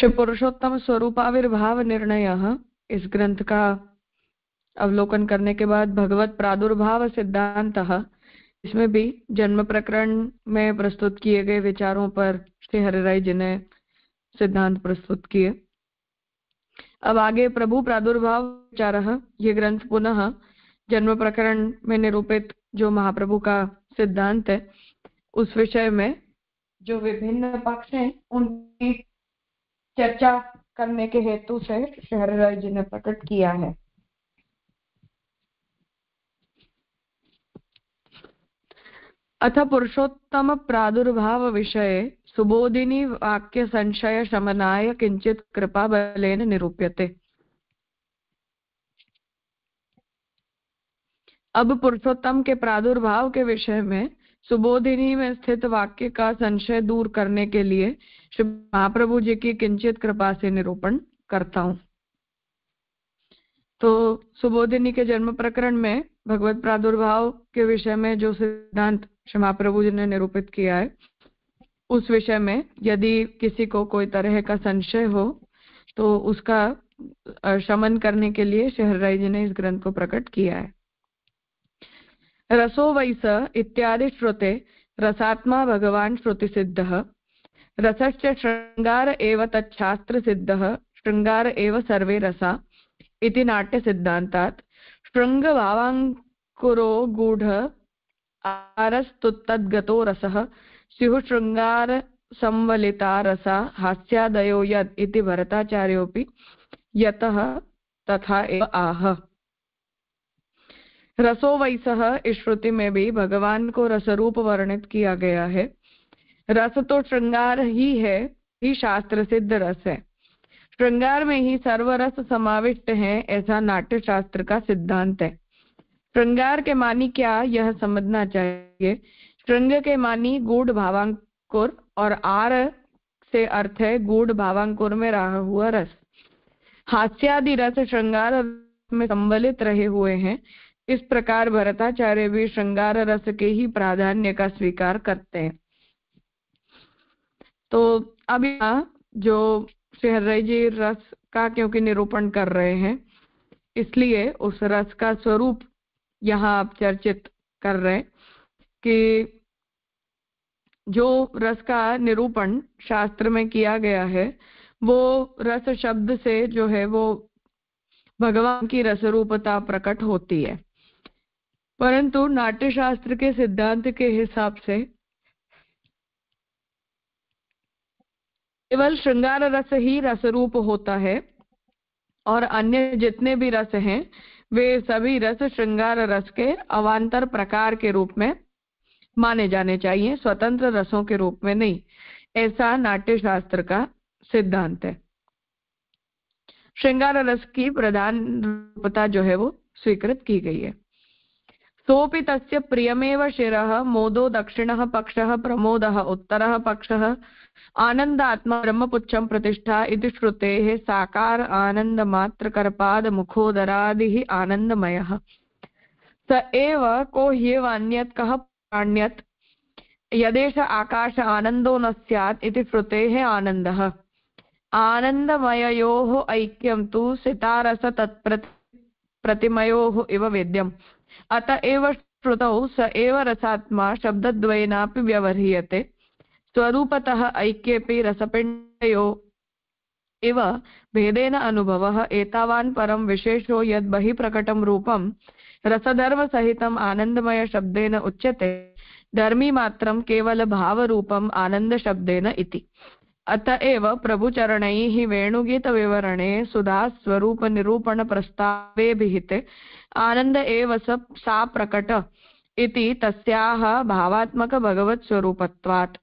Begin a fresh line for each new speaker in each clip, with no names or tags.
श्री पुरुषोत्तम स्वरूपाविर्भाव निर्णयः, इस ग्रंथ का अवलोकन करने के बाद भगवत प्रादुर्भाव सिद्धांतः, इसमें भी जन्म प्रकरण में प्रस्तुत किए गए विचारों पर श्री हरिराय जी ने सिद्धांत प्रस्तुत किए। अब आगे प्रभु प्रादुर्भाव विचारः, ये ग्रंथ पुनः जन्म प्रकरण में निरूपित जो महाप्रभु का सिद्धांत है उस विषय में जो विभिन्न पक्ष हैं उनकी चर्चा करने के हेतु से श्री हरिराय जी ने प्रकट किया है। अथ पुरुषोत्तम प्रादुर्भाव विषये सुबोधिनी वाक्य संशय शमनाय किंचित कृपा बलेन निरूप्यते। अब पुरुषोत्तम के प्रादुर्भाव के विषय में सुबोधिनी में स्थित वाक्य का संशय दूर करने के लिए श्री महाप्रभु जी की किंचित कृपा से निरूपण करता हूं। तो सुबोधिनी के जन्म प्रकरण में भगवत प्रादुर्भाव के विषय में जो सिद्धांत श्री महाप्रभु जी ने निरूपित किया है उस विषय में यदि किसी को कोई तरह का संशय हो तो उसका शमन करने के लिए श्री हरिराय जी ने इस ग्रंथ को प्रकट किया है। रसो वैस इत्यादि श्रुते रसात्मा भगवान श्रुति सिद्धः, रसश्च श्रृंगार एव तच्छास्त्र सिद्धः, श्रृंगार एव सर्वे रसा इति नाट्य सिद्धांतात् श्रृंग भावांकुरो गूढ़ आरस्तुत्तद्गतो रसः स्युः श्रृंगार संवलिता रसा हास्यादयो यद् इति भरताचार्योऽपि यतः तथा एव आह। रसो वैसः इस श्रुति में भी भगवान को रसरूप वर्णित किया गया है। रस तो श्रृंगार ही है, ही शास्त्र सिद्ध रस है। श्रृंगार में ही सर्वरस समाविष्ट है, ऐसा नाट्य शास्त्र का सिद्धांत है। श्रृंगार के मानी क्या यह समझना चाहिए। श्रृंग के मानी गूढ़ भावांकुर और आर से अर्थ है गूढ़ भावांकुर में रहा हुआ रस। हास्यादि रस श्रृंगार में संवलित रहे हुए हैं। इस प्रकार भरताचार्य भी श्रृंगार रस के ही प्राधान्य का स्वीकार करते हैं। तो अब यहाँ जो श्री हरिराय जी रस का क्योंकि निरूपण कर रहे हैं इसलिए उस रस का स्वरूप यहाँ आप चर्चित कर रहे हैं कि जो रस का निरूपण शास्त्र में किया गया है वो रस शब्द से जो है वो भगवान की रसरूपता प्रकट होती है, परंतु नाट्य शास्त्र के सिद्धांत के हिसाब से केवल श्रृंगार रस ही रसरूप होता है और अन्य जितने भी रस हैं वे सभी रस श्रृंगार रस के अवान्तर प्रकार के रूप में माने जाने चाहिए, स्वतंत्र रसों के रूप में नहीं। ऐसा नाट्य शास्त्र का सिद्धांत है। श्रृंगार रस की प्रधान रूपता जो है वो स्वीकृत की गई है। सोऽपि तस्य प्रियमेव शिरः मोदो दक्षिणः पक्षः प्रमोदः उत्तरः पक्षः आनन्दात्मा ब्रह्मपुच्छं प्रतिष्ठा इति श्रुतेः साकार आनन्दमात्रकरपाद मुखोदरादिः आनन्दमयः स एव को ह्येवान्यत् कः प्राण्यत् यदेष आकाश आनन्दो न स्यात् इति श्रुतेः आनन्दः। आनन्दमययोः ऐक्यं तु सितारस तत्प्रतिमयोः इव वेद्यम्। अत एव श्रुतौ स एव रसात्मा शब्दद्वयेनापि व्यवह्रियते। स्वरूपतः ऐक्येऽपि रसपिण्डयो इव भेदेन अनुभवः एतावान् परं विशेषो यद् बहिः प्रकटं रूपं रसधर्म सहितम् आनन्दमय शब्देन उच्यते धर्मी मात्रं केवल भावरूपम् आनंद शब्देन इति। अतएव प्रभुचरणैः वेणुगीत विवरणे सुधा स्वरूप निरूपण प्रस्तावे विहिते आनंद एव सा प्रकट इति तस्याः भावात्मक भगवत् स्वरूपत्वात्।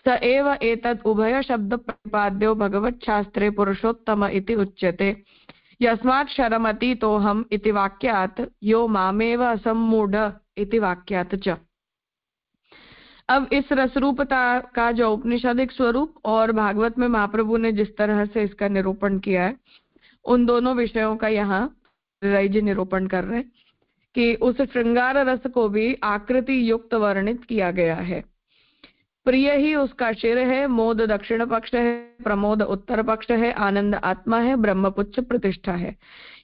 स एव एतद् उभय शब्द प्रतिपाद्यो भगवत् शास्त्रे पुरुषोत्तम इति उच्यते। यस्मात् शरमतीतोऽहम् इति वाक्यात् यो मामेव असम्मूढ इति वाक्यात् च। अब इस रसरूपता का जो औपनिषदिक स्वरूप और भागवत में महाप्रभु ने जिस तरह से इसका निरूपण किया है उन दोनों विषयों का यहाँ हरिराय जी निरूपण कर रहे हैं कि उस श्रृंगार रस को भी आकृति युक्त वर्णित किया गया है। प्रिय ही उसका शिर है, मोद दक्षिण पक्ष है, प्रमोद उत्तर पक्ष है, आनंद आत्मा है, ब्रह्मपुच्छ प्रतिष्ठा है।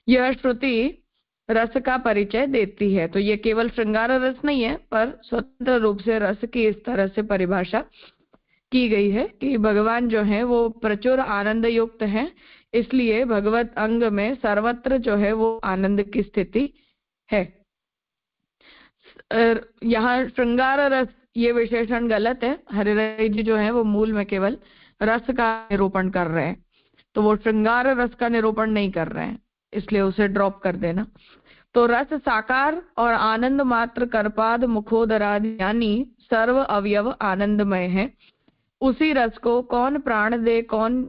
यह श्रुति रस का परिचय देती है। तो ये केवल श्रृंगार रस नहीं है, पर स्वतंत्र रूप से रस की इस तरह से परिभाषा की गई है कि भगवान जो है वो प्रचुर आनंद युक्त है, इसलिए भगवत अंग में सर्वत्र जो है वो आनंद की स्थिति है। यहाँ श्रृंगार रस ये विशेषण गलत है। हरिराय जी जो है वो मूल में केवल रस का निरूपण कर रहे हैं, तो वो श्रृंगार रस का निरूपण नहीं कर रहे हैं, इसलिए उसे ड्रॉप कर देना। तो रस साकार और आनंद मात्र करपाद मुखोदरादि यानी सर्व अवयव आनंदमय है। उसी रस को कौन प्राण दे, कौन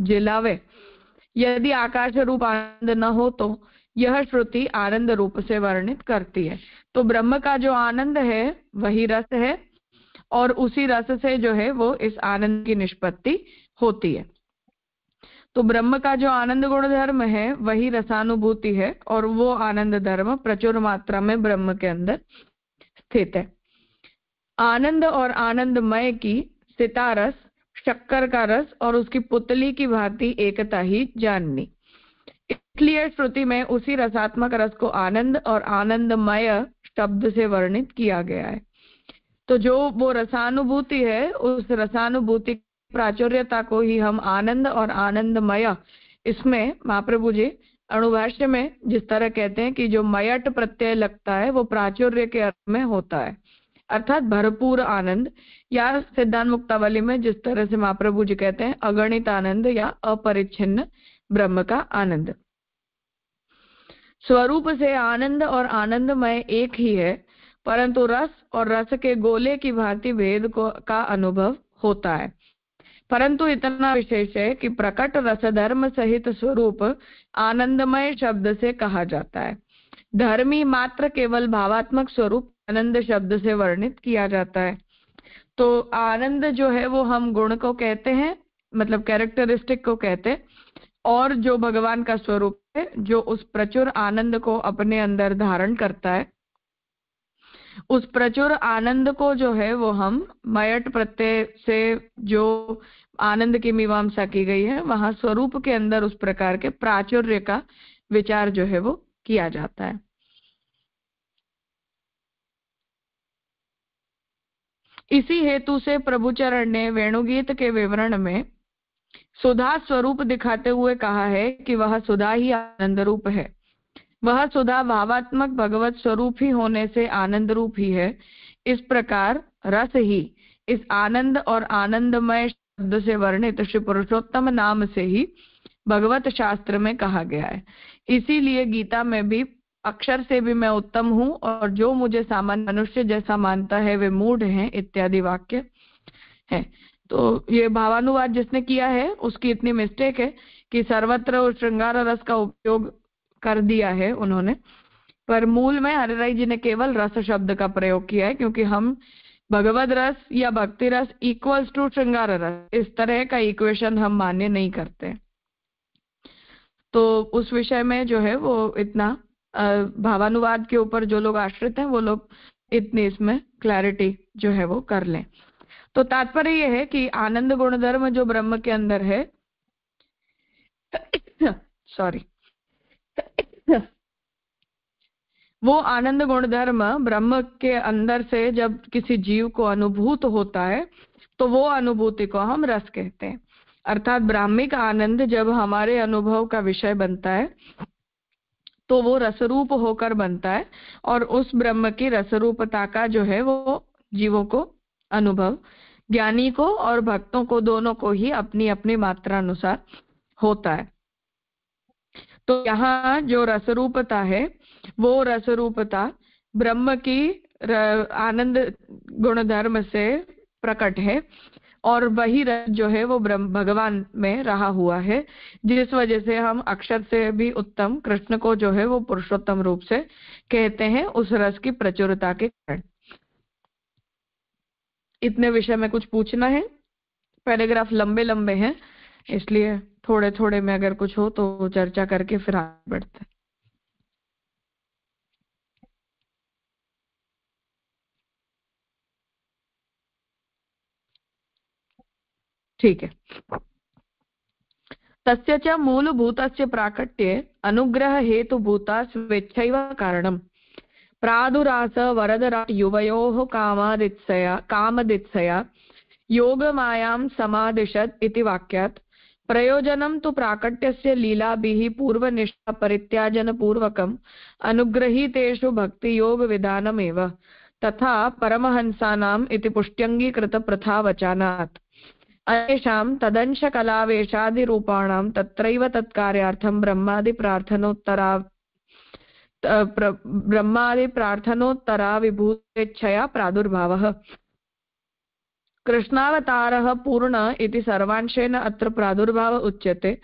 जिलावे। यदि आकाश रूप आनंद न हो तो यह श्रुति आनंद रूप से वर्णित करती है। तो ब्रह्म का जो आनंद है वही रस है, और उसी रस से जो है वो इस आनंद की निष्पत्ति होती है। तो ब्रह्म का जो आनंद गुण धर्म है वही रसानुभूति है, और वो आनंद धर्म प्रचुर मात्रा में ब्रह्म के अंदर स्थित है। आनंद और आनंदमय की सितारस, शक्कर का रस और उसकी पुतली की भांति एकता ही जाननी। इसलिए श्रुति में उसी रसात्मक रस को आनंद और आनंदमय शब्द से वर्णित किया गया है। तो जो वो रसानुभूति है, उस रसानुभूति प्राचुर्यता को ही हम आनंद और आनंदमय, इसमें महाप्रभु जी अणुभाष्य में जिस तरह कहते हैं कि जो मयट प्रत्यय लगता है वो प्राचुर्य के अर्थ में होता है, अर्थात भरपूर आनंद, या सिद्धांत मुक्तावली में जिस तरह से महाप्रभु जी कहते हैं अगणित आनंद या अपरिच्छिन्न ब्रह्म का आनंद। स्वरूप से आनंद और आनंदमय एक ही है, परंतु रस और रस के गोले की भांति भेद का अनुभव होता है। परंतु इतना विशेष है कि प्रकट रस धर्म सहित स्वरूप आनंदमय शब्द से कहा जाता है। धर्मी मात्र केवल भावात्मक स्वरूप आनंद शब्द से वर्णित किया जाता है। तो आनंद जो है वो हम गुण को कहते हैं, मतलब कैरेक्टरिस्टिक को कहते हैं, और जो भगवान का स्वरूप है जो उस प्रचुर आनंद को अपने अंदर धारण करता है, उस प्रचुर आनंद को जो है वो हम मयट प्रत्यय से जो आनंद की मीमांसा की गई है वहां स्वरूप के अंदर उस प्रकार के प्राचुर्य का विचार जो है वो किया जाता है। इसी हेतु से प्रभुचरण ने वेणुगीत के विवरण में सुधा स्वरूप दिखाते हुए कहा है कि वह सुधा ही आनंद रूप है। वह सुधा भावात्मक भगवत स्वरूप ही होने से आनंद रूप ही है। इस प्रकार रस ही इस आनंद और आनंदमय शब्द से वर्णित श्री पुरुषोत्तम नाम से ही भगवत शास्त्र में कहा गया है। इसीलिए गीता में भी अक्षर से भी मैं उत्तम हूँ और जो मुझे सामान्य मनुष्य जैसा मानता है वे मूढ़ हैं इत्यादि वाक्य है। तो ये भावानुवाद जिसने किया है उसकी इतनी मिस्टेक है कि सर्वत्र और श्रृंगार रस का उपयोग कर दिया है उन्होंने, पर मूल में हरिराय जी ने केवल रस शब्द का प्रयोग किया है, क्योंकि हम भगवद रस या भक्ति रस इक्वल्स टू श्रृंगार रस इस तरह का इक्वेशन हम मान्य नहीं करते। तो उस विषय में जो है वो इतना भावानुवाद के ऊपर जो लोग आश्रित हैं वो लोग इतनी इसमें क्लैरिटी जो है वो कर लें। तो तात्पर्य यह है कि आनंद गुण धर्म जो ब्रह्म के अंदर है सॉरी वो आनंद गुण धर्म ब्रह्म के अंदर से जब किसी जीव को अनुभूत होता है तो वो अनुभूति को हम रस कहते हैं। अर्थात ब्राह्मिक आनंद जब हमारे अनुभव का विषय बनता है तो वो रसरूप होकर बनता है, और उस ब्रह्म की रसरूपता का जो है वो जीवों को अनुभव, ज्ञानी को और भक्तों को दोनों को ही अपनी अपनी मात्रा अनुसार होता है। तो यहाँ जो रसरूपता है वो रसरूपता ब्रह्म की आनंद गुण धर्म से प्रकट है, और वही रस जो है वो भगवान में रहा हुआ है, जिस वजह से हम अक्षर से भी उत्तम कृष्ण को जो है वो पुरुषोत्तम रूप से कहते हैं, उस रस की प्रचुरता के कारण। इतने विषय में कुछ पूछना है? पैराग्राफ लंबे लंबे हैं, इसलिए थोड़े थोड़े में अगर कुछ हो तो चर्चा करके फिर आगे बढ़ते हैं। ठीक है। तस्य च मूलभूतस्य प्राकट्ये अनुग्रह हेतुभूता स्वेच्छैव कारणम् प्रादुरास वरदराट युवयोः कामदित्सया योगमायां समादिशत् इति वाक्यात् प्रयोजनं तु प्राकट्यस्य लीलाभिः पूर्वनिष्ठा परित्याजनपूर्वकम् अनुगृहीतेषु भक्तियोगविधानमेव तथा परमहंसानाम् इति पुष्ट्यङ्गीकृतप्रथावचनात् अन्येषां तदंशकलावेशादिरूपाणां तत्रैव तत्कार्यार्थं ब्रह्मादिप्रार्थनोत्तरा विभूतेच्छया प्रादुर्भावः कृष्णावतारः पूर्ण इति सर्वांशेन अत्र प्रादुर्भाव उच्यते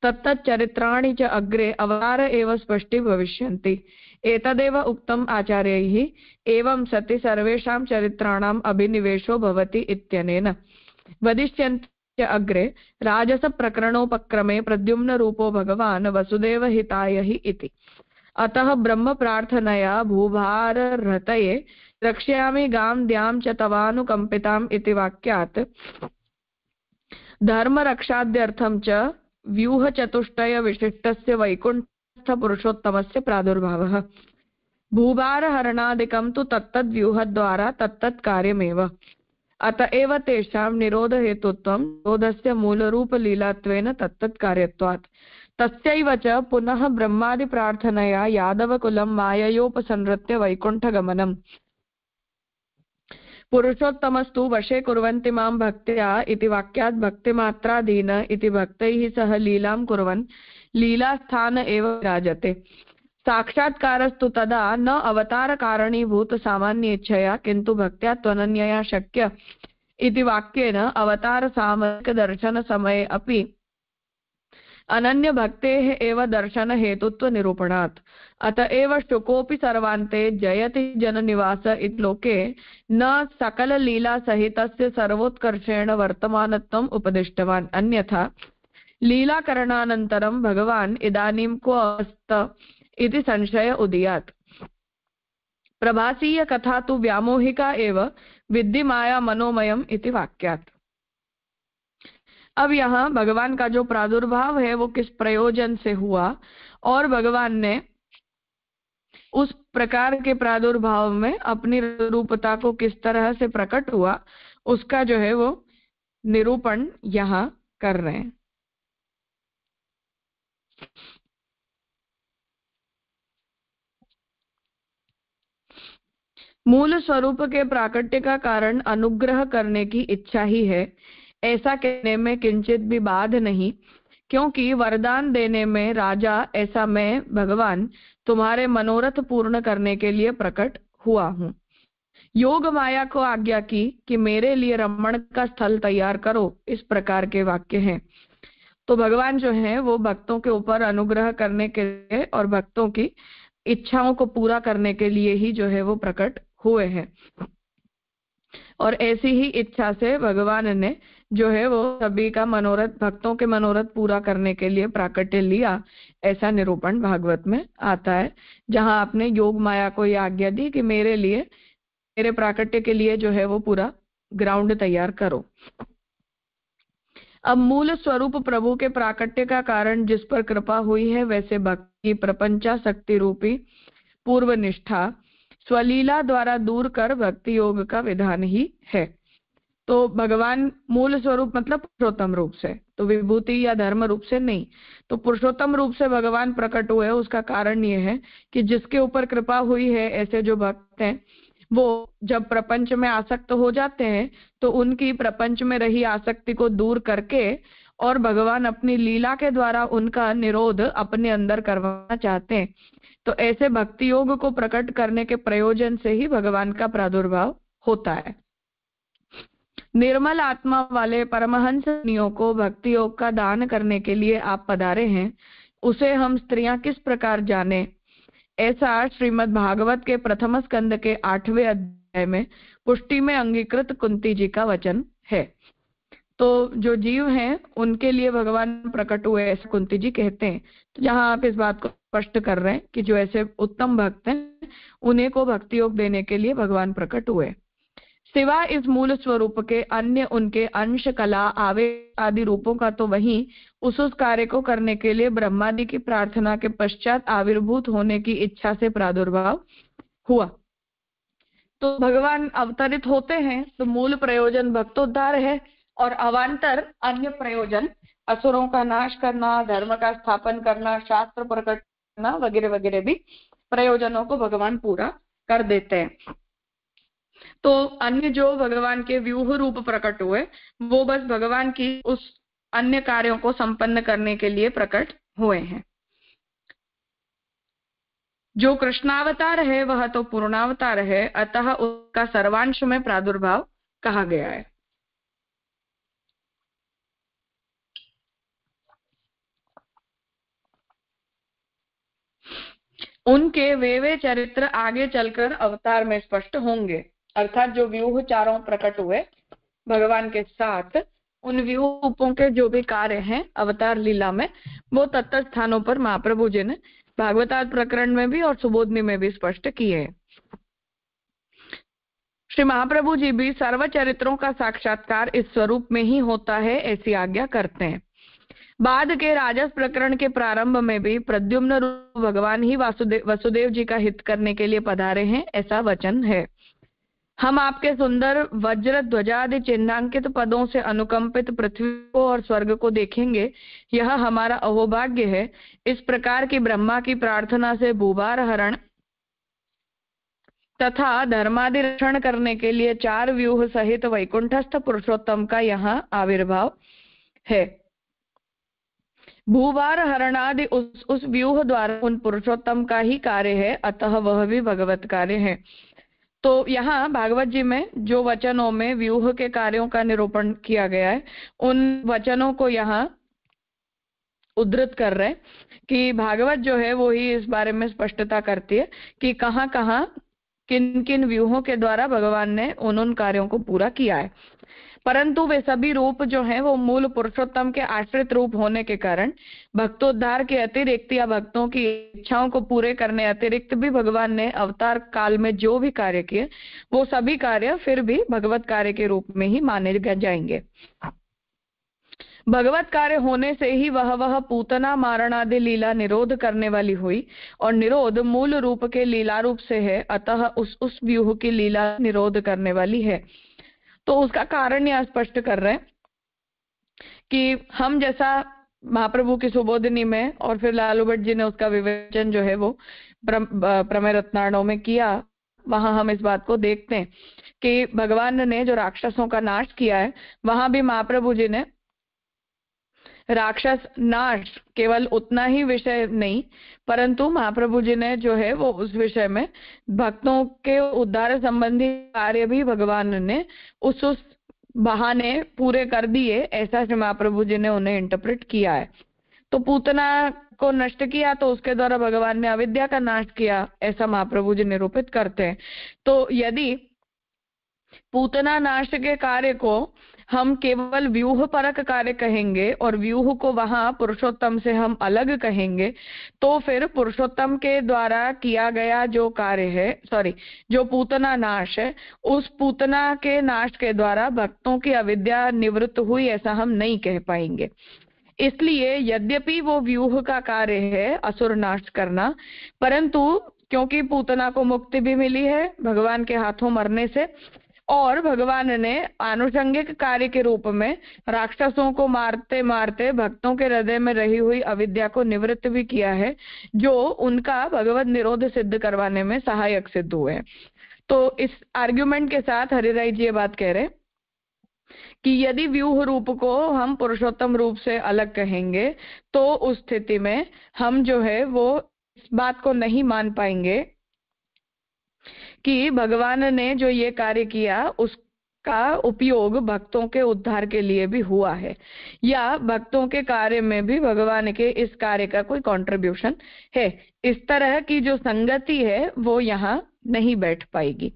तत्तच्चरित्राणि च अग्रे अवतार एव स्पष्टी भविष्यन्ति एतदेव उक्तम् आचार्यैः एवं सति सर्वेषां चरित्राणाम् अभिनिवेशो भवति इत्यनेन वदिष्यन्ति अग्रे राजसप्रकरणोपक्रमे प्रद्युम्नरूपो भगवान् वसुदेवहिताय हि इति अतः ब्रह्म प्रार्थनया भूभारहृतये रक्ष्यामि गां द्यां च तवानुकम्पिताम् इति वाक्यात् धर्मरक्षाद्यर्थं च व्यूहचतुष्टय विशिष्टस्य वैकुण्ठपुरुषोत्तमस्य प्रादुर्भावः भूभारहरणादिकं तु तत्तद्व्यूहद्वारा तत्तत्कार्यमेव अत एव तेषां निरोधहेतुत्वं निरोधस्य मूलरूपलीलात्वेन तत्तत्कार्यत्वात् तस्यैव च पुनः ब्रह्मादिप्रार्थनया यादवकुलं माययोपसंहृत्य वैकुण्ठगमनम् पुरुषोत्तमस्तु वशे कुर्वन्ति मां भक्त्या इति वाक्यात् भक्तिमात्राधीन इति भक्तैः सह लीलां कुर्वन् लीलास्थान एव विराजते साक्षात्कारस्तु तदा न अवतारकारणीभूत सामान्येच्छया किन्तु भक्त्या त्वनन्यया शक्य इति वाक्येन अवतार सामयिक दर्शन समये अपि अनन्य भक्तेः एव दर्शन हेतुत्व निरूपणात् अत एव शुकोऽपि सर्वान्ते जयति जननिवास इति लोके न सकल लीला सहितस्य सर्वोत्कर्षेण वर्तमानत्वम् उपदिष्टवान् अन्यथा लीलाकरणानन्तरं भगवान् इदानीं क्व अस्त इति संशय उदयात् प्रभासीय कथा तु व्यामोहिका एव विद्धि माया मनोमयम् इति वाक्यात्। अब यहाँ भगवान का जो प्रादुर्भाव है वो किस प्रयोजन से हुआ और भगवान ने उस प्रकार के प्रादुर्भाव में अपनी रूपता को किस तरह से प्रकट हुआ उसका जो है वो निरूपण यहाँ कर रहे हैं। मूल स्वरूप के प्राकट्य का कारण अनुग्रह करने की इच्छा ही है ऐसा कहने में किंचित भी बाध नहीं क्योंकि वरदान देने में राजा ऐसा मैं भगवान तुम्हारे मनोरथ पूर्ण करने के लिए प्रकट हुआ हूँ। योग माया को आज्ञा की कि मेरे लिए रमण का स्थल तैयार करो इस प्रकार के वाक्य हैं। तो भगवान जो है वो भक्तों के ऊपर अनुग्रह करने के लिए और भक्तों की इच्छाओं को पूरा करने के लिए ही जो है वो प्रकट हुए हैं और ऐसी ही इच्छा से भगवान ने जो है वो सभी का मनोरथ भक्तों के मनोरथ पूरा करने के लिए प्राकट्य लिया ऐसा निरूपण भागवत में आता है जहां आपने योग माया को यह आज्ञा दी कि मेरे लिए मेरे प्राकट्य के लिए जो है वो पूरा ग्राउंड तैयार करो। अब मूल स्वरूप प्रभु के प्राकट्य का कारण जिस पर कृपा हुई है वैसे भक्ति प्रपंचाशक्ति रूपी पूर्व निष्ठा स्वलीला द्वारा दूर कर भक्ति योग का विधान ही है। तो भगवान मूल स्वरूप मतलब पुरुषोत्तम रूप से, तो विभूति या धर्म रूप से नहीं। तो पुरुषोत्तम रूप से भगवान प्रकट हुए उसका कारण ये है कि जिसके ऊपर कृपा हुई है ऐसे जो भक्त हैं वो जब प्रपंच में आसक्त हो जाते हैं तो उनकी प्रपंच में रही आसक्ति को दूर करके और भगवान अपनी लीला के द्वारा उनका निरोध अपने अंदर करवाना चाहते हैं। तो ऐसे भक्ति योग को प्रकट करने के प्रयोजन से ही भगवान का प्रादुर्भाव होता है। निर्मल आत्मा वाले परमहंस मुनियों को भक्ति योग का दान करने के लिए आप पधारे हैं, उसे हम स्त्रियां किस प्रकार जाने, ऐसा श्रीमद् भागवत के प्रथम स्कंद के 8वें अध्याय में पुष्टि में अंगीकृत कुंती जी का वचन है। तो जो जीव हैं उनके लिए भगवान प्रकट हुए ऐसे कुंती जी कहते हैं। तो जहां आप इस बात को स्पष्ट कर रहे हैं कि जो ऐसे उत्तम भक्त हैं उन्हें को भक्ति योग देने के लिए भगवान प्रकट हुए। सिवा इस मूल स्वरूप के अन्य उनके अंश, कला, आवेश आदि रूपों का तो वही उस कार्य को करने के लिए ब्रह्मादि की प्रार्थना के पश्चात आविर्भूत होने की इच्छा से प्रादुर्भाव हुआ। तो भगवान अवतरित होते हैं तो मूल प्रयोजन भक्तोद्धार है, और अवान्तर अन्य प्रयोजन असुरों का नाश करना, धर्म का स्थापन करना, शास्त्र प्रकट करना वगैरह वगैरह भी प्रयोजनों को भगवान पूरा कर देते हैं। तो अन्य जो भगवान के व्यूह रूप प्रकट हुए वो बस भगवान की उस अन्य कार्यों को संपन्न करने के लिए प्रकट हुए हैं। जो कृष्णावतार है वह तो पूर्णावतार है, अतः उसका सर्वांश में प्रादुर्भाव कहा गया है। उनके वे चरित्र आगे चलकर अवतार में स्पष्ट होंगे। अर्थात जो व्यूह चारों प्रकट हुए भगवान के साथ, उन व्यूह रूपों के जो भी कार्य हैं अवतार लीला में, वो तत्त स्थानों पर महाप्रभु जी ने भागवतार प्रकरण में भी और सुबोधनी में भी स्पष्ट किए हैं। श्री महाप्रभु जी भी सर्व चरित्रों का साक्षात्कार इस स्वरूप में ही होता है ऐसी आज्ञा करते हैं। बाद के राजस प्रकरण के प्रारंभ में भी प्रद्युम्न रूप भगवान ही वसुदेव जी का हित करने के लिए पधारे हैं ऐसा वचन है। हम आपके सुंदर वज्र ध्वजादि चिन्हांकित पदों से अनुकंपित पृथ्वी को और स्वर्ग को देखेंगे, यह हमारा अहोभाग्य है। इस प्रकार की ब्रह्मा की प्रार्थना से भूभार हरण तथा धर्मादि रक्षण करने के लिए चार व्यूह सहित वैकुंठस्थ पुरुषोत्तम का यहाँ आविर्भाव है। भूभार हरणादि उस व्यूह द्वारा उन पुरुषोत्तम का ही कार्य है, अतः वह भी भगवत कार्य है। तो यहाँ भागवत जी में जो वचनों में व्यूह के कार्यों का निरूपण किया गया है, उन वचनों को यहाँ उद्धृत कर रहे कि भागवत जो है वो ही इस बारे में स्पष्टता करती है कि कहाँ कहाँ किन किन व्यूहों के द्वारा भगवान ने उन कार्यों को पूरा किया है। परंतु वे सभी रूप जो हैं वो मूल पुरुषोत्तम के आश्रित रूप होने के कारण भक्तोद्धार के अतिरिक्त या भक्तों की इच्छाओं को पूरे करने अतिरिक्त भी भगवान ने अवतार काल में जो भी कार्य किए वो सभी कार्य फिर भी भगवत कार्य के रूप में ही माने जाएंगे। भगवत कार्य होने से ही वह पूतना मारणादि लीला निरोध करने वाली हुई, और निरोध मूल रूप के लीला रूप से है, अतः उस व्यूह की लीला निरोध करने वाली है। तो उसका कारण यह स्पष्ट कर रहे हैं कि हम जैसा महाप्रभु की सुबोधनी में और फिर लालू भट्ट जी ने उसका विवेचन जो है वो प्रमेय रत्नार्णव में किया, वहां हम इस बात को देखते हैं कि भगवान ने जो राक्षसों का नाश किया है, वहां भी महाप्रभु जी ने राक्षस नाश केवल उतना ही विषय नहीं, परंतु महाप्रभु जी ने जो है वो उस विषय में भक्तों के उद्धार संबंधी कार्य भी भगवान ने उस बहाने पूरे कर दिए, ऐसा श्री महाप्रभु जी ने उन्हें इंटरप्रेट किया है। तो पूतना को नष्ट किया तो उसके द्वारा भगवान ने अविद्या का नाश किया, ऐसा महाप्रभु जी निरूपित करते हैं। तो यदि पूतना नाश के कार्य को हम केवल व्यूह परक कार्य कहेंगे और व्यूह को वहां पुरुषोत्तम से हम अलग कहेंगे, तो फिर पुरुषोत्तम के द्वारा किया गया जो कार्य है, जो पूतना नाश है, उस पूतना के नाश के द्वारा भक्तों की अविद्या निवृत्त हुई ऐसा हम नहीं कह पाएंगे। इसलिए यद्यपि वो व्यूह का कार्य है असुर नाश करना, परंतु क्योंकि पूतना को मुक्ति भी मिली है भगवान के हाथों मरने से, और भगवान ने आनुषंगिक कार्य के रूप में राक्षसों को मारते मारते भक्तों के हृदय में रही हुई अविद्या को निवृत्त भी किया है, जो उनका भगवत निरोध सिद्ध करवाने में सहायक सिद्ध हुए। तो इस आर्ग्यूमेंट के साथ हरिराय जी ये बात कह रहे कि यदि व्यूह रूप को हम पुरुषोत्तम रूप से अलग कहेंगे तो उस स्थिति में हम जो है वो इस बात को नहीं मान पाएंगे कि भगवान ने जो ये कार्य किया उसका उपयोग भक्तों के उद्धार के लिए भी हुआ है, या भक्तों के कार्य में भी भगवान के इस कार्य का कोई कंट्रीब्यूशन है। इस तरह की जो संगति है वो यहाँ नहीं बैठ पाएगी।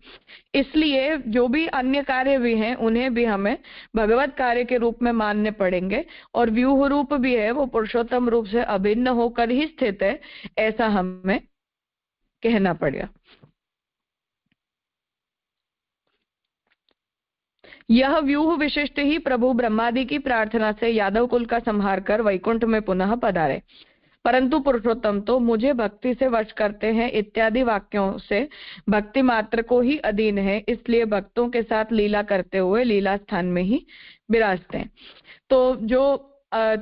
इसलिए जो भी अन्य कार्य भी हैं उन्हें भी हमें भगवत कार्य के रूप में मानने पड़ेंगे, और व्यूह रूप भी है वो पुरुषोत्तम रूप से अभिन्न होकर ही स्थित है, ऐसा हमें कहना पड़ेगा। यह व्यूह विशिष्ट ही प्रभु ब्रह्मादि की प्रार्थना से यादव कुल का संहार कर वैकुंठ में पुनः पधारे, परंतु पुरुषोत्तम तो मुझे भक्ति से वश करते हैं इत्यादि वाक्यों से भक्ति मात्र को ही अधीन है, इसलिए भक्तों के साथ लीला करते हुए लीला स्थान में ही विराजते हैं। तो जो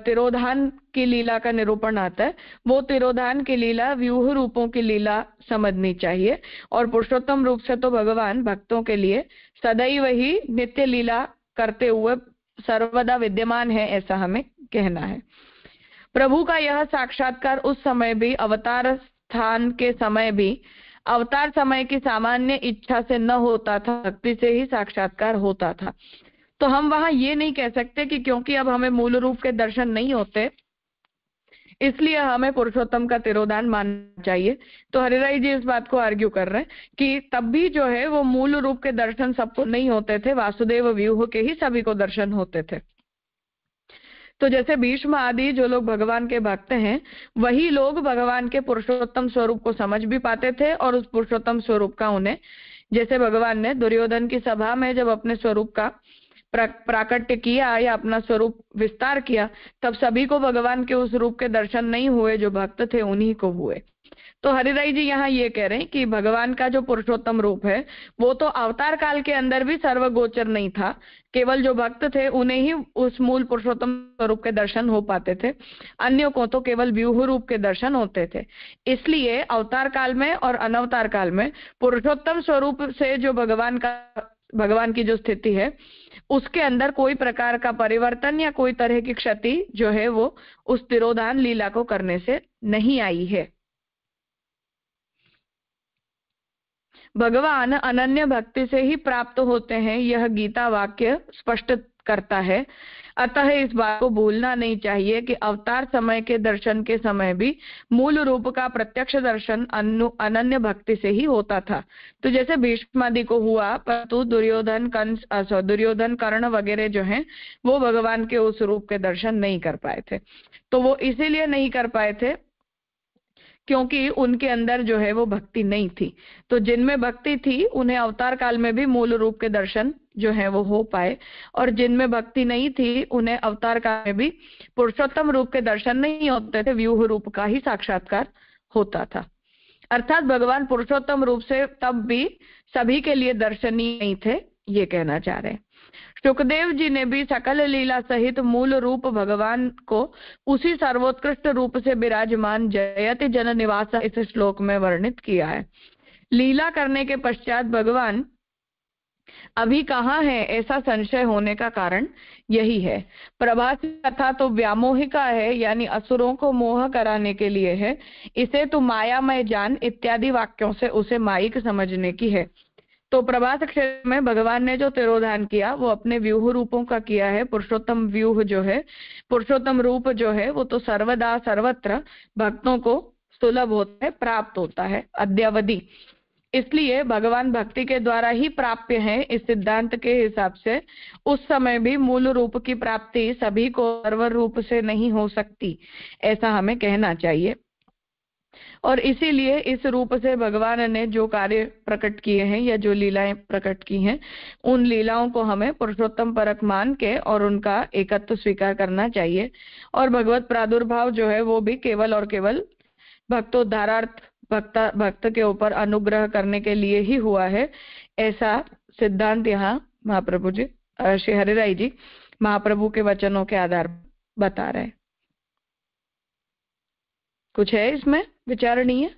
तिरोधान की लीला का निरूपण आता है, वो तिरोधान की लीला व्यूह रूपों की लीला समझनी चाहिए, और पुरुषोत्तम रूप से तो भगवान भक्तों के लिए सदैव ही नित्य लीला करते हुए सर्वदा विद्यमान है, ऐसा हमें कहना है। प्रभु का यह साक्षात्कार उस समय भी, अवतार स्थान के समय भी, अवतार समय की सामान्य इच्छा से न होता था, भक्ति से ही साक्षात्कार होता था। तो हम वहां ये नहीं कह सकते कि क्योंकि अब हमें मूल रूप के दर्शन नहीं होते इसलिए हमें पुरुषोत्तम का तिरोधान मानना चाहिए। तो हरिराई जी इस बात को आर्ग्यू कर रहे हैं कि तब भी जो है वो मूल रूप के दर्शन सबको नहीं होते थे, वासुदेव व्यूह के ही सभी को दर्शन होते थे। तो जैसे भीष्म आदि जो लोग भगवान के भक्त हैं, वही लोग भगवान के पुरुषोत्तम स्वरूप को समझ भी पाते थे, और उस पुरुषोत्तम स्वरूप का उन्हें, जैसे भगवान ने दुर्योधन की सभा में जब अपने स्वरूप का प्राकट्य किया या अपना स्वरूप विस्तार किया, तब सभी को भगवान के उस रूप के दर्शन नहीं हुए, जो भक्त थे उन्हीं को हुए। तो हरिराई जी यहाँ ये कह रहे हैं कि भगवान का जो पुरुषोत्तम रूप है वो तो अवतार काल के अंदर भी सर्वगोचर नहीं था, केवल जो भक्त थे उन्हें ही उस मूल पुरुषोत्तम स्वरूप के दर्शन हो पाते थे, अन्यों को तो केवल व्यूह रूप के दर्शन होते थे। इसलिए अवतार काल में और अनवतार काल में पुरुषोत्तम स्वरूप से जो भगवान की जो स्थिति है उसके अंदर कोई प्रकार का परिवर्तन या कोई तरह की क्षति जो है वो उस तिरोधान लीला को करने से नहीं आई है। भगवान अनन्य भक्ति से ही प्राप्त होते हैं, यह गीता वाक्य स्पष्ट करता है। अतः इस बात को भूलना नहीं चाहिए कि अवतार समय के दर्शन के समय भी मूल रूप का प्रत्यक्ष दर्शन अनन्य भक्ति से ही होता था। तो जैसे भीष्मादि को हुआ, परंतु दुर्योधन कर्ण वगैरह जो हैं वो भगवान के उस रूप के दर्शन नहीं कर पाए थे। तो वो इसीलिए नहीं कर पाए थे क्योंकि उनके अंदर जो है वो भक्ति नहीं थी। तो जिनमें भक्ति थी उन्हें अवतार काल में भी मूल रूप के दर्शन जो है वो हो पाए, और जिनमें भक्ति नहीं थी उन्हें अवतार काल में भी पुरुषोत्तम रूप के दर्शन नहीं होते थे, व्यूह रूप का ही साक्षात्कार होता था। अर्थात भगवान पुरुषोत्तम रूप से तब भी सभी के लिए दर्शनीय नहीं थे, ये कहना चाह रहे हैं। सुखदेव जी ने भी सकल लीला सहित मूल रूप भगवान को उसी सर्वोत्कृष्ट रूप से विराजमान जयति जन निवास इस श्लोक में वर्णित किया है। लीला करने के पश्चात भगवान अभी कहाँ है, ऐसा संशय होने का कारण यही है। प्रभास कथा तो व्यामोहिका है, यानी असुरों को मोह कराने के लिए है। इसे तो मायामय जान इत्यादि वाक्यों से उसे माइक समझने की है। तो प्रभास क्षेत्र में भगवान ने जो तिरोधान किया वो अपने व्यूह रूपों का किया है। पुरुषोत्तम व्यूह जो है, पुरुषोत्तम रूप जो है वो तो सर्वदा सर्वत्र भक्तों को सुलभ होता है, प्राप्त होता है अद्यावधि। इसलिए भगवान भक्ति के द्वारा ही प्राप्य है। इस सिद्धांत के हिसाब से उस समय भी मूल रूप की प्राप्ति सभी को सर्व रूप से नहीं हो सकती, ऐसा हमें कहना चाहिए। और इसीलिए इस रूप से भगवान ने जो कार्य प्रकट किए हैं या जो लीलाएं प्रकट की हैं, उन लीलाओं को हमें पुरुषोत्तम परक मान के और उनका एकत्व स्वीकार करना चाहिए। और भगवत प्रादुर्भाव जो है वो भी केवल और केवल भक्तोद्धारार्थ भक्त के ऊपर अनुग्रह करने के लिए ही हुआ है, ऐसा सिद्धांत यहाँ महाप्रभु जी, श्री हरिराई जी महाप्रभु के वचनों के आधार बता रहे हैं। कुछ है इसमें विचारणीय?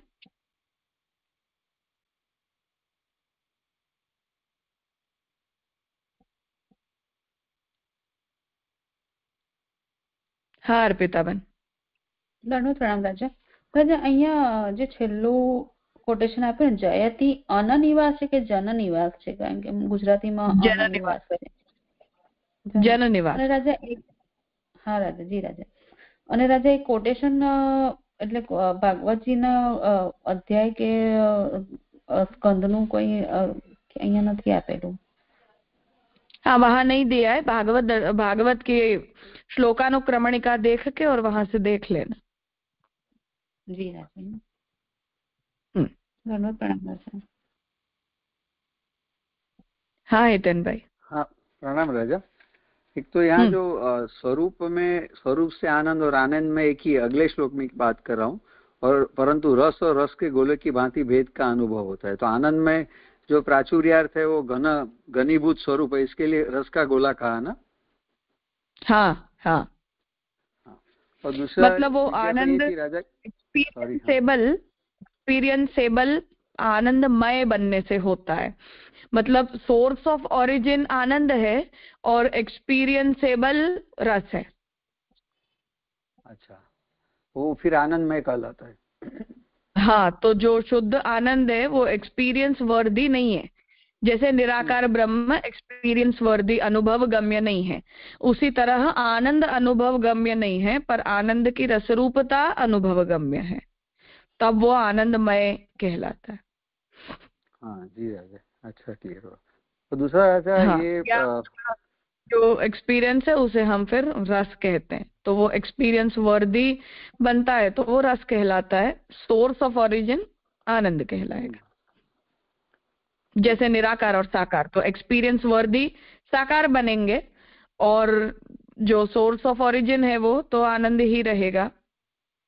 हाँ अर्पिताबेन।
દંડવત પ્રણામ રાજા. રાજા અહીંયા જે છેલ્લું કોટેશન આપ્યું ને, જયતિ અનનિવાસ છે કે જનનિવાસ છે? કારણ કે ગુજરાતીમાં અનનિવાસ છે.
જનનિવાસ.
અને રાજા હા રાજા, જી રાજા. અને રાજા એક કોટેશન એટલે ભાગવતજીના અધ્યાય કે સ્કંદનું કોઈ અહીંયા નથી આપેલું.
हाँ वहां नहीं दिया है। भागवत की श्लोकानुक्रमणिका देख के और वहां से देख लेना।
जी राजा. धन्यवाद प्रणाम राजा.
हाँ हितेन भाई.
हाँ प्रणाम राजा। एक तो यहाँ जो स्वरूप से आनंद और आनंद में एक ही अगले श्लोक में बात कर रहा हूँ, और परंतु रस और रस के गोले की भांति भेद का अनुभव होता है। तो आनंद में जो प्राचुर्यार्थ है वो घनीभूत स्वरूप है, इसके लिए रस का गोला कहा ना।
हाँ हाँ,
और दूसरा
मतलब वो आनंद
राजा
एक्सपीरियंसेबल आनंदमय बनने से होता है। मतलब सोर्स ऑफ ओरिजिन आनंद है और एक्सपीरियंसेबल रस है।
अच्छा, वो फिर आनंदमय कहलाता है।
हाँ, तो जो शुद्ध आनंद है वो एक्सपीरियंस वर्दी नहीं है। जैसे निराकार ब्रह्म एक्सपीरियंस वर्दी अनुभव गम्य नहीं है, उसी तरह आनंद अनुभव गम्य नहीं है, पर आनंद की रसरूपता अनुभव गम्य है, तब वो आनंदमय कहलाता है।
हाँ जी राजा, अच्छा क्लियर हुआ। तो दूसरा राजा ये
जो एक्सपीरियंस है उसे हम फिर रस कहते हैं, तो वो एक्सपीरियंस वर्दी बनता है तो वो रस कहलाता है। सोर्स ऑफ ओरिजिन आनंद कहलाएगा। जैसे निराकार और साकार, तो एक्सपीरियंस वर्दी साकार बनेंगे, और जो सोर्स ऑफ ओरिजिन है वो तो आनंद ही रहेगा,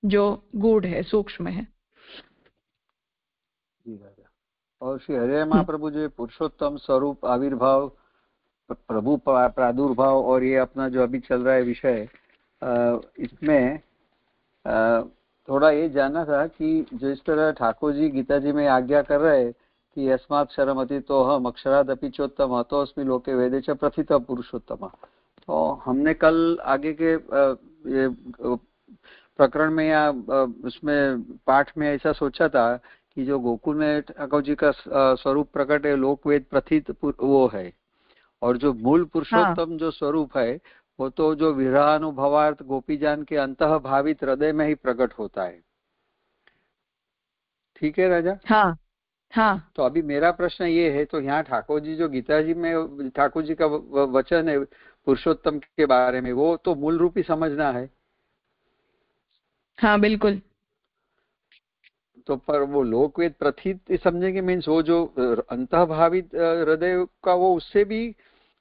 जो गूढ़ है, सूक्ष्म है।
और श्री हरे महाप्रभु जो पुरुषोत्तम स्वरूप आविर्भाव, प्रभु प्रादुर्भाव, और ये अपना जो अभी चल रहा है विषय, इसमें थोड़ा ये जानना था कि जिस तरह ठाकुर जी गीता जी में आज्ञा कर रहे हैं कि अस्मात् क्षरमति तो हम अक्षराद अपि चोत्तम हतोऽस्मि लोके वेदे च प्रथित पुरुषोत्तम। तो हमने कल आगे के ये प्रकरण में या उसमें पाठ में ऐसा सोचा था कि जो गोकुल में ठाकुर जी का स्वरूप प्रकट है लोकवेद प्रथित वो है, और जो मूल पुरुषोत्तम जो स्वरूप है वो तो जो विरहानुभवार्थ गोपीजान के अंतः भावित हृदय में ही प्रकट होता है। ठीक है राजा?
हाँ हाँ।
तो अभी मेरा प्रश्न ये है, तो यहाँ ठाकुर जी जो गीता जी में ठाकुर जी का वचन है पुरुषोत्तम के बारे में, वो तो मूल रूप ही समझना है।
हाँ बिल्कुल।
तो पर वो लोकवेद प्रथित समझेंगे मीन्स वो जो अंतःभावित हृदय का वो उससे भी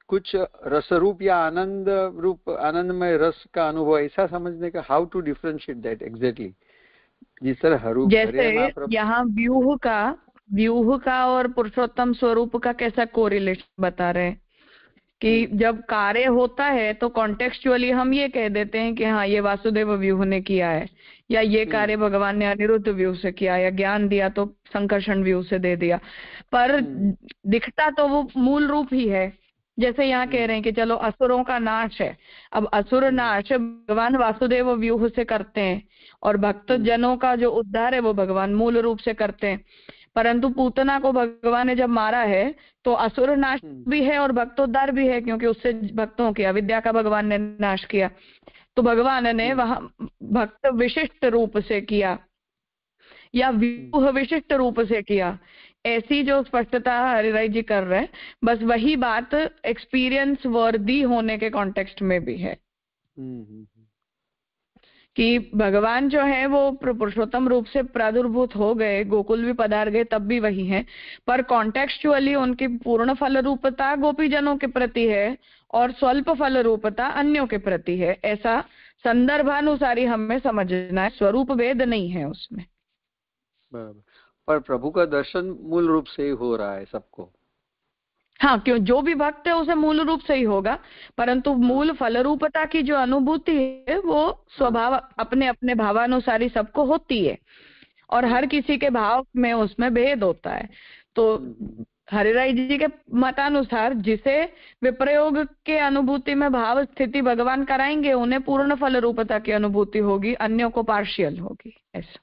कुछ रस रूप या आनंद रूप आनंदमय रस का अनुभव, ऐसा समझने का। How to differentiate that exactly, जिस तरह
जैसे यहाँ व्यूह का और पुरुषोत्तम स्वरूप का कैसा कोरिलेशन बता रहे हैं कि जब कार्य होता है तो कॉन्टेक्चुअली हम ये कह देते हैं कि हाँ ये वासुदेव व्यूह ने किया है, या ये कार्य भगवान ने अनिरुद्ध व्यूह से किया, या ज्ञान दिया तो संकर्षण व्यूह से दे दिया, पर दिखता तो वो मूल रूप ही है। जैसे यहाँ कह रहे हैं कि चलो असुरों का नाश है, अब असुर नाश भगवान वासुदेव व्यूह से करते हैं, और भक्त जनों का जो उद्धार है वो भगवान मूल रूप से करते हैं। परंतु पूतना को भगवान ने जब मारा है तो असुर नाश भी है और भक्तोद्धार भी है, क्योंकि उससे भक्तों की अविद्या का भगवान ने नाश किया। तो भगवान ने वह भक्त विशिष्ट रूप से किया या व्यूह विशिष्ट रूप से किया, ऐसी जो स्पष्टता हरिराय जी कर रहे हैं, बस वही बात एक्सपीरियंस वर्दी होने के कॉन्टेक्स्ट में भी है कि भगवान जो है वो पुरुषोत्तम रूप से प्रादुर्भूत हो गए, गोकुल भी पधार गए, तब भी वही है, पर कॉन्टेक्चुअली उनकी पूर्ण फल रूपता गोपीजनों के प्रति है और स्वल्प फल रूपता अन्यों के प्रति है। ऐसा संदर्भानुसारी हमें समझना है, स्वरूप भेद नहीं है उसमें।
पर प्रभु का दर्शन मूल रूप से ही हो रहा है सबको।
हाँ, क्यों, जो भी भक्त है उसे मूल रूप से ही होगा, परंतु मूल फल रूपता की जो अनुभूति है वो स्वभाव अपने अपने भावानुसारी सबको होती है, और हर किसी के भाव में उसमें भेद होता है। तो हरिराय जी के मतानुसार जिसे विप्रयोग के अनुभूति में भाव स्थिति भगवान कराएंगे उन्हें पूर्ण फल रूपता की अनुभूति होगी, अन्यों को पार्शियल होगी, ऐसा।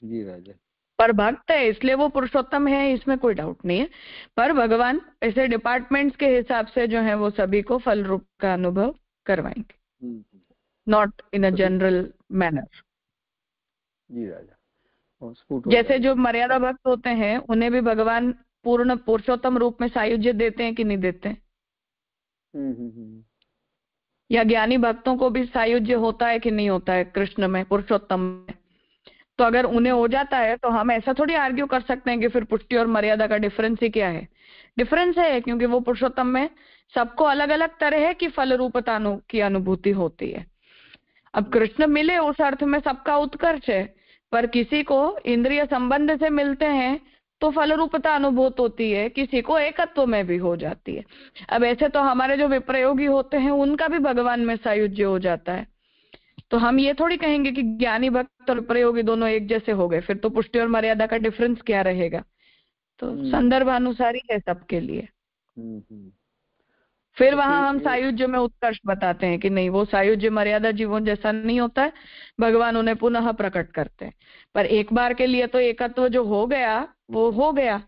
जी राजा।
पर भक्त है इसलिए वो पुरुषोत्तम है, इसमें कोई डाउट नहीं है, पर भगवान ऐसे डिपार्टमेंट्स के हिसाब से जो है वो सभी को फल रूप का अनुभव करवाएंगे, not in a general manner.
जी राजा।
जैसे जो मर्यादा भक्त होते हैं उन्हें भी भगवान पूर्ण पुरुषोत्तम रूप में सायुज्य देते हैं कि नहीं देते हैं? या ज्ञानी भक्तों को भी सायुज्य होता है कि नहीं होता है कृष्ण में, पुरुषोत्तम में? तो अगर उन्हें हो जाता है तो हम ऐसा थोड़ी आर्ग्यू कर सकते हैं कि फिर पुष्टि और मर्यादा का डिफरेंस ही क्या है। डिफरेंस है, क्योंकि वो पुरुषोत्तम में सबको अलग अलग तरह की फल रूपता की अनुभूति होती है। अब कृष्ण मिले उस अर्थ में सबका उत्कर्ष है, पर किसी को इंद्रिय संबंध से मिलते हैं तो फल रूपता अनुभूत होती है, किसी को एकत्व में भी हो जाती है। अब ऐसे तो हमारे जो विप्रयोगी होते हैं उनका भी भगवान में सायुज्य हो जाता है, तो हम ये थोड़ी कहेंगे कि ज्ञानी भक्त और प्रयोगी दोनों एक जैसे हो गए, फिर तो पुष्टि और मर्यादा का डिफरेंस क्या रहेगा। तो संदर्भानुसारी है सबके लिए। फिर
तो
वहां हम सायुज्य में उत्कर्ष बताते हैं कि नहीं, वो सायुज्य मर्यादा जीवों जैसा नहीं होता है, भगवान उन्हें पुनः प्रकट करते हैं। पर एक बार के लिए तो एकत्व जो हो गया वो हो गया,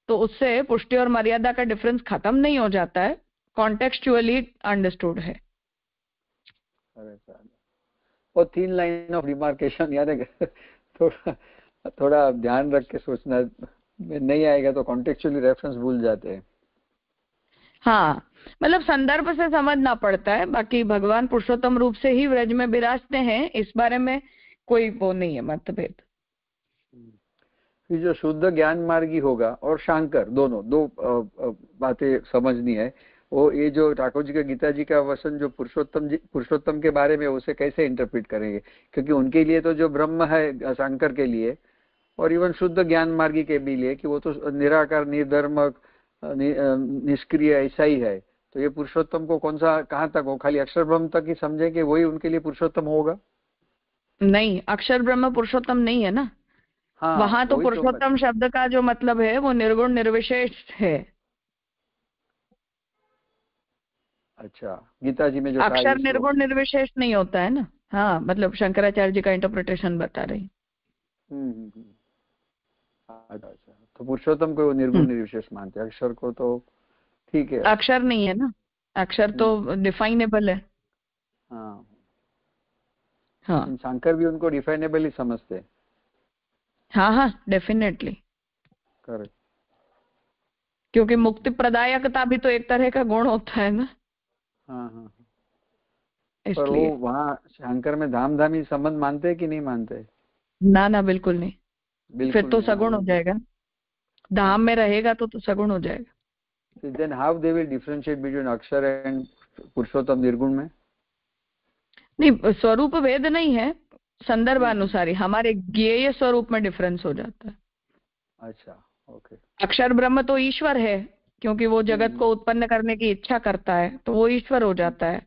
तो उससे पुष्टि और मर्यादा का डिफरेंस खत्म नहीं हो जाता है, कॉन्टेक्चुअली अंडरस्टूड है।
और 3 लाइन ऑफ डिमार्केशन याद है, थोड़ा ध्यान रख के सोचना, नहीं आएगा तो कॉन्टेक्चुअली रेफरेंस भूल जाते हैं।
हाँ, मतलब संदर्भ से समझना पड़ता है, बाकी भगवान पुरुषोत्तम रूप से ही व्रज में विराजते हैं, इस बारे में कोई वो नहीं है मतभेद।
फिर जो शुद्ध ज्ञान मार्गी होगा और शांकर, दोनों दो बातें समझनी है। वो ये जो ठाकुर जी का गीता जी का वचन जो पुरुषोत्तम के बारे में, उसे कैसे इंटरप्रेट करेंगे, क्योंकि उनके लिए तो जो ब्रह्म है शंकर के लिए, और इवन शुद्ध ज्ञान मार्गी के भी लिए, कि वो तो निराकार निर्धर्म निष्क्रिय ऐसा ही है, तो ये पुरुषोत्तम को कौन सा कहाँ तक हो, खाली अक्षर ब्रह्म तक ही समझेंगे वही उनके लिए पुरुषोत्तम होगा?
नहीं, अक्षर ब्रह्म पुरुषोत्तम नहीं है ना। हाँ, वहां तो पुरुषोत्तम शब्द का जो मतलब है वो निर्गुण निर्विशेष है।
अच्छा, गीता जी में जो
अक्षर निर्गुण निर्विशेष नहीं होता है ना। हाँ, मतलब शंकराचार्य जी का इंटरप्रिटेशन बता रही।
अच्छा, तो पुरुषोत्तम को निर्गुण निर्विशेष मानते हैं, अक्षर को तो ठीक है,
अक्षर नहीं है ना, अक्षर तो डिफाइनेबल है।
हाँ
हाँ,
शंकर भी उनको डिफाइनेबल ही समझते हैं।
हाँ हाँ, डेफिनेटली,
करेक्ट,
क्योंकि मुक्ति प्रदायकता भी तो एक तरह का गुण होता है ना।
हाँ हाँ, पर वो वहाँ शंकर में धाम धामी संबंध मानते हैं कि नहीं मानते?
ना ना, बिल्कुल नहीं, फिर तो सगुण हो जाएगा। धाम में रहेगा तो सगुण हो जाएगा।
Then how they will differentiate between अक्षर and पुरुषोत्तम निर्गुण में?
नहीं, स्वरूप भेद नहीं है, संदर्भानुसारी हमारे ज्ञेय स्वरूप में डिफरेंस हो जाता है।
अच्छा, ओके।
अक्षर ब्रह्म तो ईश्वर है, क्योंकि वो जगत को उत्पन्न करने की इच्छा करता है, तो वो ईश्वर हो जाता है।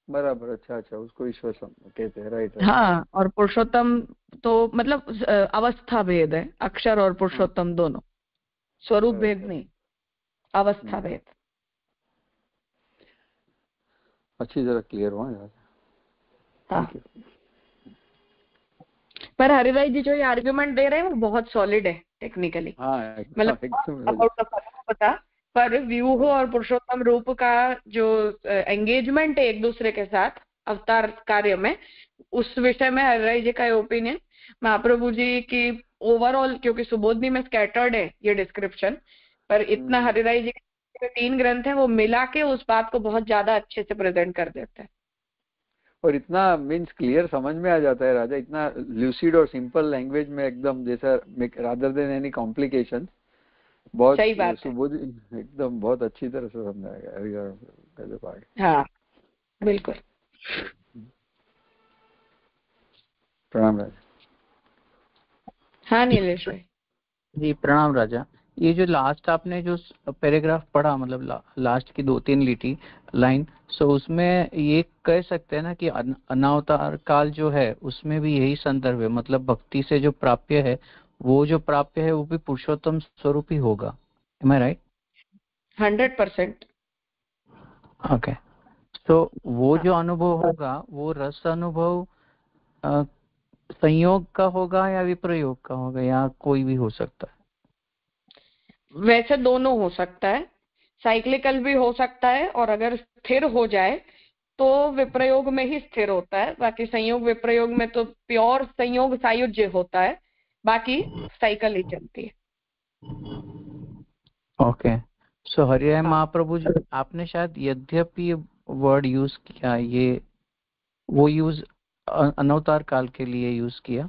बराबर, अच्छा अच्छा, उसको ईश्वर कहते हैं, राइट।
हाँ, और पुरुषोत्तम तो मतलब अवस्था भेद है, अक्षर और पुरुषोत्तम दोनों, स्वरूप भेद नहीं, अवस्था भेद।
अच्छी तरह क्लियर हुआ यार।
हाँ, पर हरिभाई जी जो ये आर्ग्यूमेंट दे रहे हैं वो बहुत सॉलिड है टेक्निकली। मतलब पता, पर व्यूह और पुरुषोत्तम रूप का जो एंगेजमेंट है एक दूसरे के साथ अवतार कार्य में, उस विषय में हरिभाई जी का ओपिनियन, महाप्रभु जी की ओवरऑल, क्योंकि सुबोधनी में स्कैटर्ड है ये डिस्क्रिप्शन, पर इतना हरिभाई जी के 3 ग्रंथ है वो मिला के उस बात को बहुत ज्यादा अच्छे से प्रेजेंट कर देते हैं।
और इतना मीन्स क्लियर समझ में आ जाता है राजा, इतना ल्यूसिड और सिंपल लैंग्वेज में एकदम, जैसा रादर देन एनी कॉम्प्लिकेशन। बहुत सही बात है, एकदम बहुत अच्छी तरह से समझाएगा।
हाँ बिल्कुल।
प्रणाम राजा।
हाँ नीलेश भाई
जी, प्रणाम राजा। ये जो लास्ट आपने जो पैराग्राफ पढ़ा, मतलब लास्ट की 2-3 लाइन, सो उसमें ये कह सकते हैं ना कि अनावतार काल जो है उसमें भी यही संदर्भ है, मतलब भक्ति से जो प्राप्य है वो जो प्राप्य है वो भी पुरुषोत्तम स्वरूप ही होगा। एम आई राइट?
100%।
ओके, तो वो जो अनुभव होगा वो रस अनुभव संयोग का होगा या विप्रयोग का होगा, या कोई भी हो सकता है?
वैसे दोनों हो सकता है, साइक्लिकल भी हो सकता है, और अगर स्थिर हो जाए तो विप्रयोग में ही स्थिर होता है। बाकी संयोग विप्रयोग में तो प्योर संयोग सायुज्य होता है, बाकी साइकिल ही चलती है।
ओके, सो हरिराय महाप्रभु जी, आपने शायद यद्यपि वर्ड यूज किया, ये वो यूज अनवतार काल के लिए यूज किया।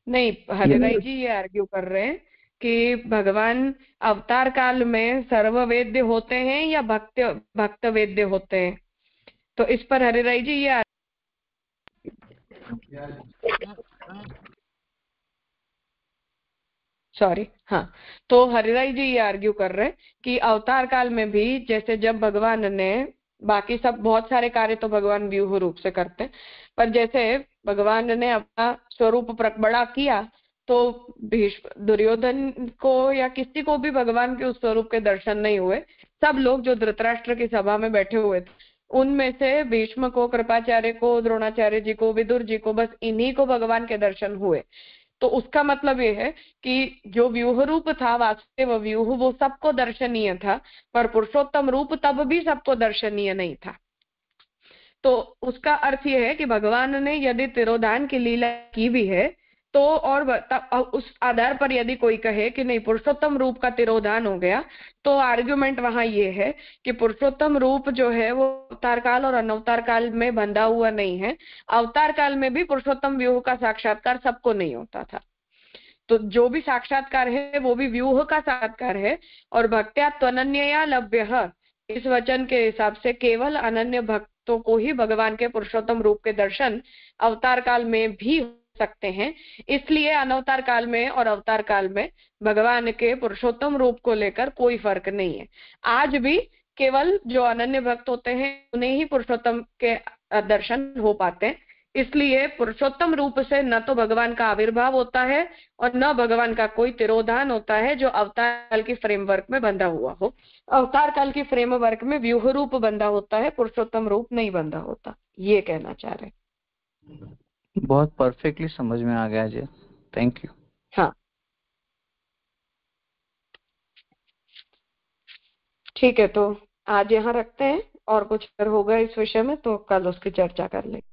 नहीं, हरिराय जी ये आर्ग्यू कर रहे हैं कि भगवान अवतार काल में सर्ववेद्य होते हैं या भक्त वेद्य होते हैं। तो इस पर हरिराय जी ये सॉरी हाँ, तो हरिराय जी ये आर्ग्यू कर रहे हैं कि अवतार काल में भी जैसे जब भगवान ने बाकी सब बहुत सारे कार्य तो भगवान व्यूह रूप से करते हैं, पर जैसे भगवान ने अपना स्वरूप बड़ा किया तो भीष्म दुर्योधन को या किसी को भी भगवान के उस स्वरूप के दर्शन नहीं हुए। सब लोग जो धृतराष्ट्र की सभा में बैठे हुए थे उनमें से भीष्म को, कृपाचार्य को, द्रोणाचार्य जी को, विदुर जी को, बस इन्हीं को भगवान के दर्शन हुए। तो उसका मतलब ये है कि जो व्यूह रूप था वास्तव व्यूह वो सबको दर्शनीय था, पर पुरुषोत्तम रूप तब भी सबको दर्शनीय नहीं था। तो उसका अर्थ ये है कि भगवान ने यदि तिरोधान की लीला की भी है तो और उस आधार पर यदि कोई कहे कि नहीं पुरुषोत्तम रूप का तिरोधान हो गया, तो आर्गुमेंट वहां ये है कि पुरुषोत्तम रूप जो है वो अवतार काल और अनवतार काल में बंधा हुआ नहीं है। अवतार काल में भी पुरुषोत्तम व्यूह का साक्षात्कार सबको नहीं होता था। तो जो भी साक्षात्कार है वो भी व्यूह का साक्षात्कार है। और भक्त्या त्वनन्यया लभ्यः, इस वचन के हिसाब से केवल अनन्य भक्तों को ही भगवान के पुरुषोत्तम रूप के दर्शन अवतार काल में भी हो सकते हैं। इसलिए अनवतार काल में और अवतार काल में भगवान के पुरुषोत्तम रूप को लेकर कोई फर्क नहीं है। आज भी केवल जो अनन्य भक्त होते हैं उन्हें ही पुरुषोत्तम के दर्शन हो पाते हैं। इसलिए पुरुषोत्तम रूप से न तो भगवान का आविर्भाव होता है और न भगवान का कोई तिरोधान होता है जो अवतार काल की फ्रेमवर्क में बंधा हुआ हो। अवतार काल की फ्रेमवर्क में व्यूह रूप बंधा होता है, पुरुषोत्तम रूप नहीं बंधा होता, ये कहना चाह रहे।
बहुत परफेक्टली समझ में आ गया जी, थैंक यू।
हाँ ठीक है, तो आज यहाँ रखते हैं और कुछ अगर होगा इस विषय में तो कल उसकी चर्चा कर लेंगे।